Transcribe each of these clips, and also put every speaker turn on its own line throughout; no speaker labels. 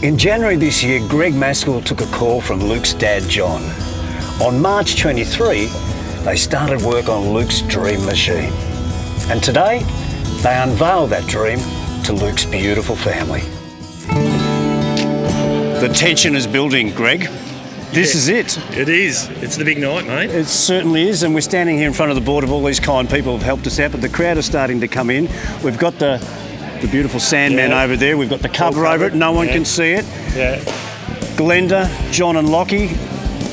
In January this year, Greg Maskell took a call from Luke's dad, John. On March 23, they started work on Luke's dream machine. And today, they unveiled that dream to Luke's beautiful family. The tension is building, Greg. This is it.
It is. It's the big night, mate.
It certainly is, and we're standing here in front of the board of all these kind people who have helped us out, but the crowd is starting to come in. We've got the beautiful Sandman over there. We've got the cover over it. No one can see it.
Yeah.
Glenda, John and Lockie.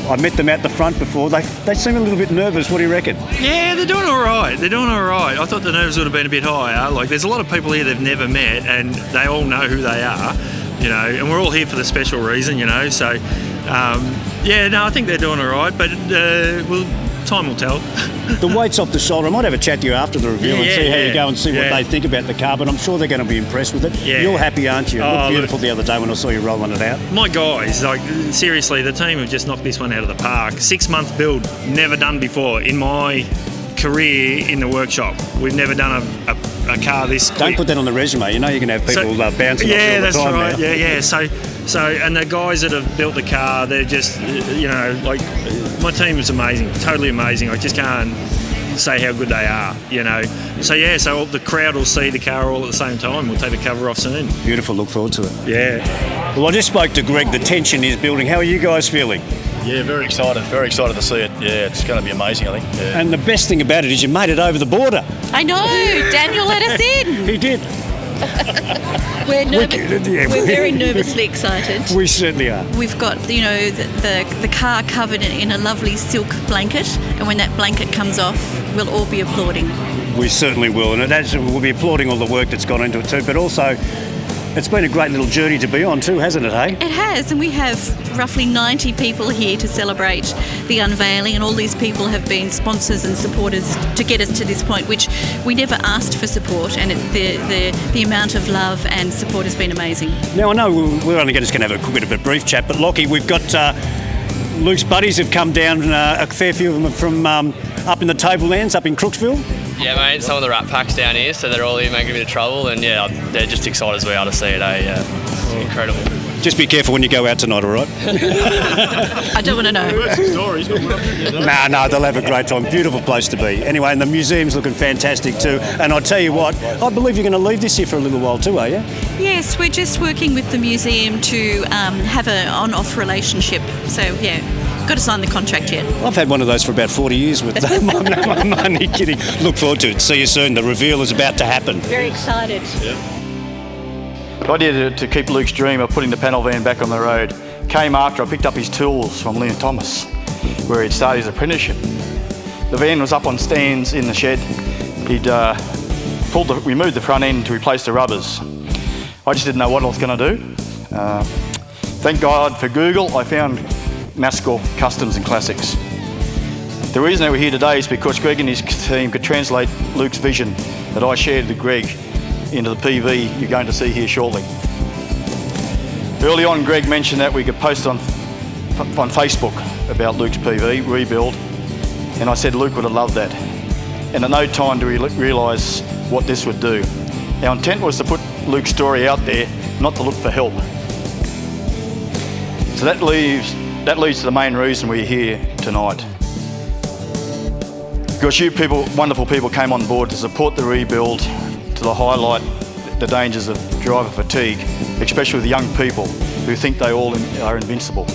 I met them out the front before. They seem a little bit nervous. What do you reckon?
Yeah, they're doing all right. I thought the nerves would have been a bit higher. Like, there's a lot of people here they've never met, and they all know who they are, you know, and we're all here for the special reason, you know, so... I think they're doing all right, but time will tell.
The weight's off the shoulder. I might have a chat to you after the reveal and see how you go and see what they think about the car, but I'm sure they're going to be impressed with it.
Yeah.
You're happy, aren't you? It looked beautiful the other day when I saw you rolling it out.
My guys, like, seriously, the team have just knocked this one out of the park. 6-month build, never done before in my career in the workshop. We've never done a car this quick.
Don't put that on the resume. You know you're going to have people bouncing off you all the time.
Right.
Now.
Yeah. So, and the guys that have built the car, they're just, you know, like, my team is amazing, totally amazing. I just can't say how good they are, you know. So the crowd will see the car all at the same time. We'll take the cover off soon.
Beautiful. Look forward to it.
Yeah.
Well, I just spoke to Greg. The tension is building. How are you guys feeling?
Yeah, very excited to see it. Yeah, it's going to be amazing, I think. Yeah.
And the best thing about it is you made it over the border.
I know, Daniel let us in.
He did.
We're very nervously excited.
We certainly are.
We've got, you know, the car covered in a lovely silk blanket, and when that blanket comes off, we'll all be applauding.
We certainly will, and we'll be applauding all the work that's gone into it too, but also it's been a great little journey to be on too, hasn't it, hey?
It has, and we have roughly 90 people here to celebrate the unveiling, and all these people have been sponsors and supporters to get us to this point, which we never asked for support, and the amount of love and support has been amazing.
Now, I know we're only just going to have a bit of a brief chat, but Lockie, we've got Luke's buddies have come down, a fair few of them from up in the Tablelands, up in Crooksville.
Yeah, mate, some of the Rat Packs down here, so they're all here making a bit of trouble, and yeah, they're just excited as we are to see it, It's incredible.
Just be careful when you go out tonight, all right?
I don't want to know.
No, they'll have a great time. Beautiful place to be. Anyway, and the museum's looking fantastic too. And I tell you what, I believe you're going to leave this here for a little while too, are you?
Yes, we're just working with the museum to have an on-off relationship. So, yeah. Got to sign the contract yet.
I've had one of those for about 40 years with them. I'm only kidding. Look forward to it. See you soon. The reveal is about to happen.
Very excited.
The idea to keep Luke's dream of putting the panel van back on the road came after I picked up his tools from Liam Thomas, where he'd started his apprenticeship. The van was up on stands in the shed. He'd removed the front end to replace the rubbers. I just didn't know what I was going to do. Thank God for Google, I found Maskell Customs and Classics. The reason that we're here today is because Greg and his team could translate Luke's vision that I shared with Greg into the PV you're going to see here shortly. Early on, Greg mentioned that we could post on Facebook about Luke's PV rebuild, and I said Luke would have loved that. And at no time do we realise what this would do. Our intent was to put Luke's story out there, not to look for help. So that leads to the main reason we're here tonight. Because you people, wonderful people, came on board to support the rebuild, to highlight the dangers of driver fatigue, especially with young people who think they all are invincible.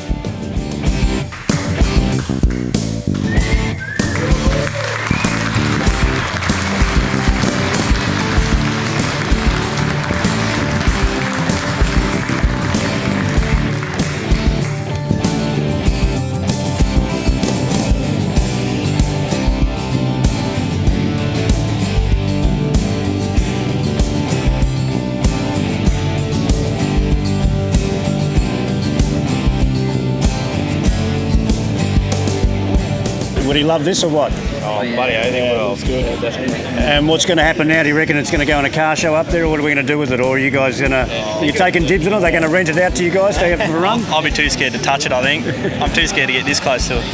Would he love this or what?
Oh, buddy, I think it's good. Yeah, definitely.
And what's going to happen now? Do you reckon it's going to go in a car show up there, or what are we going to do with it? Or are you guys going to... Are you taking dibs on it? Are they going to rent it out to you guys to have a run?
I'll be too scared to touch it, I think. I'm too scared to get this close to it.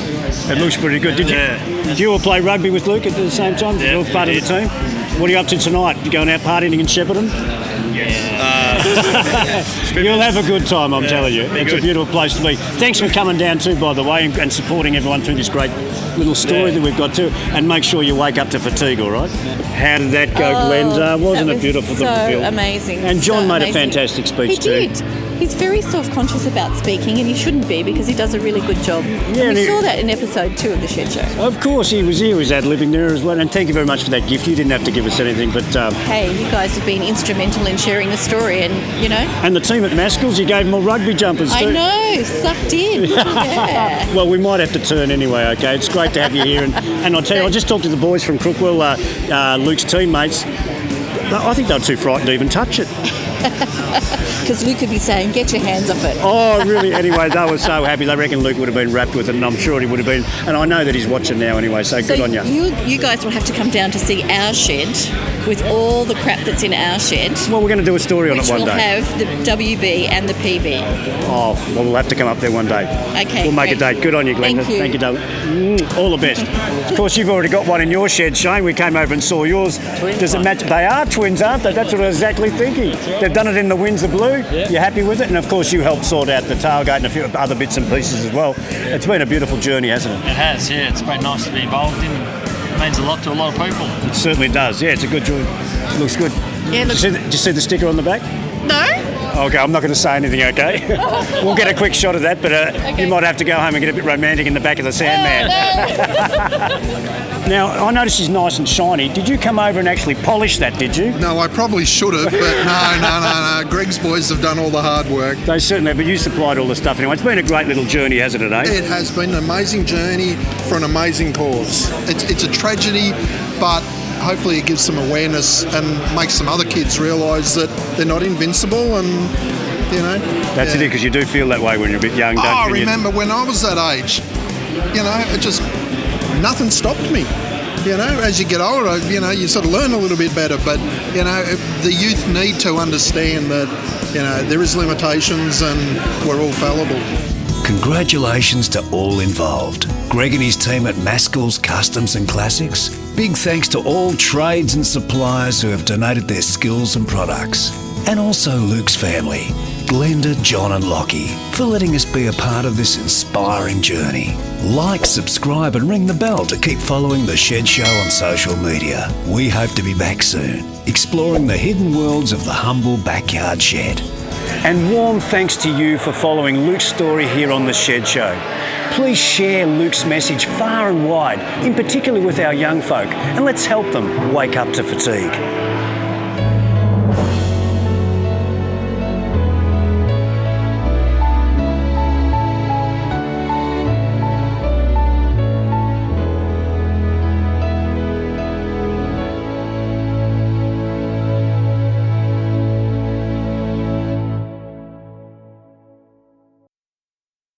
It looks pretty good. Did you all play rugby with Luke at the same time?
Yeah,
you all part of the team? What are you up to tonight? You going out partying in Shepparton?
Yes.
You'll have a good time, I'm telling you. It's a beautiful place to be. Thanks for coming down too, by the way, and supporting everyone through this great little story that we've got too. And make sure you wake up to fatigue, all right? How did that go, Glenda? Wasn't it beautiful?
So amazing.
And John
so
made
amazing.
a fantastic speech too.
He did. He's very self-conscious about speaking, and he shouldn't be because he does a really good job.
Yeah,
and we saw that in episode 2 of the Shed Show.
Of course, he was ad-libbing there as well. And thank you very much for that gift. You didn't have to give us anything, but...
Hey, you guys have been instrumental in sharing the story, and, you know...
And the team at Maskell's, you gave them all rugby jumpers too.
I know, sucked in. Yeah.
Well, we might have to turn anyway, okay? It's great to have you here. And I'll tell you, I just talked to the boys from Crookwell, Luke's teammates. I think they were too frightened to even touch it.
Because Luke could be saying, get your hands off it.
Oh, really? Anyway, they were so happy. They reckon Luke would have been wrapped with it, and I'm sure he would have been. And I know that he's watching now anyway, so good on you.
You guys will have to come down to see our shed with all the crap that's in our shed.
Well, we're going to do a story on it one
Which will
day.
have the WB and the PB.
Oh, well, we'll have to come up there one day.
Okay,
We'll make a
great.
date. Good on you, Glenda.
Thank you.
darling. All the best. Of course, you've already got one in your shed, Shane. We came over and saw yours. Does it match? They are twins, aren't they? That's what I was exactly thinking. They've done it in the Windsor Blue. You're happy with it? And of course, you helped sort out the tailgate and a few other bits and pieces as well. It's been a beautiful journey, hasn't it?
It has, yeah. It's been nice to be involved in. It means a lot to a lot of people.
It certainly does. Yeah, it's a good journey. Looks good.
Yeah,
Did you see the sticker on the back?
No?
Okay, I'm not going to say anything, okay? We'll get a quick shot of that, but you might have to go home and get a bit romantic in the back of the Sandman. Now, I noticed she's nice and shiny. Did you come over and actually polish that, did you?
No, I probably should have, but no. Greg's boys have done all the hard work.
They certainly have, but you supplied all the stuff anyway. It's been a great little journey, hasn't it, eh?
It has been an amazing journey for an amazing cause. It's a tragedy, but hopefully it gives some awareness and makes some other kids realise that they're not invincible and, you know.
That's it, because you do feel that way when you're a bit young, don't you?
I remember when I was that age, you know, it just, nothing stopped me. You know, as you get older, you know, you sort of learn a little bit better, but, you know, the youth need to understand that, you know, there is limitations and we're all fallible.
Congratulations to all involved. Greg and his team at Maskell's Customs and Classics. Big thanks to all trades and suppliers who have donated their skills and products. And also Luke's family, Glenda, John and Lockie, for letting us be a part of this inspiring journey. Like, subscribe and ring the bell to keep following The Shed Show on social media. We hope to be back soon, exploring the hidden worlds of the humble backyard shed.
And warm thanks to you for following Luke's story here on The Shed Show. Please share Luke's message far and wide, in particular with our young folk, and let's help them wake up to fatigue.